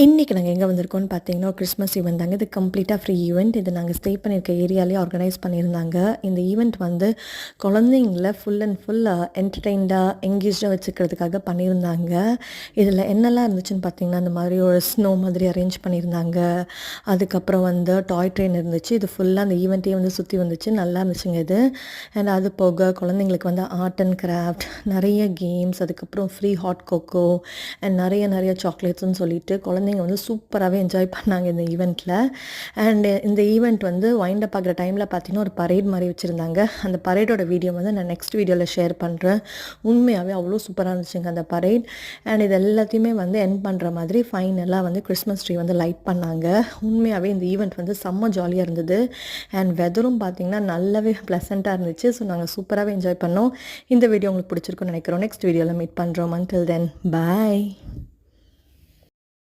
இன்றைக்கி நாங்கள் எங்கே வந்திருக்கோம்னு பார்த்தீங்கன்னா, ஒரு கிறிஸ்மஸ் ஈவெண்ட் தாங்க. இது கம்ப்ளீட்டாக ஃப்ரீ ஈவெண்ட். இது நாங்கள் ஸ்டே பண்ணியிருக்க ஏரியாலேயே ஆர்கனைஸ் பண்ணியிருந்தாங்க. இந்த ஈவெண்ட் வந்து குழந்தைங்கள ஃபுல் அண்ட் ஃபுல் என்டர்டெயின்டாக, எங்கேஜாக வச்சுக்கிறதுக்காக பண்ணியிருந்தாங்க. இதில் என்னெல்லாம் இருந்துச்சுன்னு பார்த்தீங்கன்னா, இந்த மாதிரி ஒரு ஸ்னோ மாதிரி அரேஞ்ச் பண்ணியிருந்தாங்க. அதுக்கப்புறம் வந்து டாய் ட்ரெயின் இருந்துச்சு. இது ஃபுல்லாக அந்த ஈவெண்ட்டே வந்து சுற்றி வந்துச்சு. நல்லா இருந்துச்சுங்க இது. அண்ட் அது போக குழந்தைங்களுக்கு வந்து ஆர்ட் அண்ட் கிராஃப்ட், நிறைய கேம்ஸ், அதுக்கப்புறம் ஃப்ரீ ஹாட் கோகோ அண்ட் நிறைய சாக்லேட்ஸ்ன்னு சொல்லிட்டு குழந்தைங்க வந்து சூப்பராகவே என்ஜாய் பண்ணாங்க இந்த ஈவெண்ட்டில். அண்டு இந்த ஈவெண்ட் வந்து வைண்ட் அப் ஆகிற டைமில் பார்த்தீங்கன்னா ஒரு பரேட் மாதிரி வச்சுருந்தாங்க. அந்த பரேடோட வீடியோ வந்து நான் நெக்ஸ்ட் வீடியோவில் ஷேர் பண்ணுறேன். உண்மையாகவே அவ்வளோ சூப்பராக இருந்துச்சுங்க அந்த பரேட். அண்ட் இது எல்லாத்தையுமே வந்து எண்ட் பண்ணுற மாதிரி ஃபைனலாக வந்து கிறிஸ்மஸ் ட்ரீ வந்து லைட் பண்ணாங்க. உண்மையாகவே இந்த ஈவெண்ட் வந்து செம்ம ஜாலியாக இருந்தது. அண்ட் வெதரும் பார்த்திங்கன்னா நல்லாவே ப்ளசண்ட்டாக இருந்துச்சு. ஸோ நாங்கள் சூப்பராகவே என்ஜாய் பண்ணோம். இந்த வீடியோ உங்களுக்கு பிடிச்சிருக்குன்னு நினைக்கிறோம். நெக்ஸ்ட் வீடியோவில் மீட் பண்ணுறோம். அன்டில் தென் பாய்.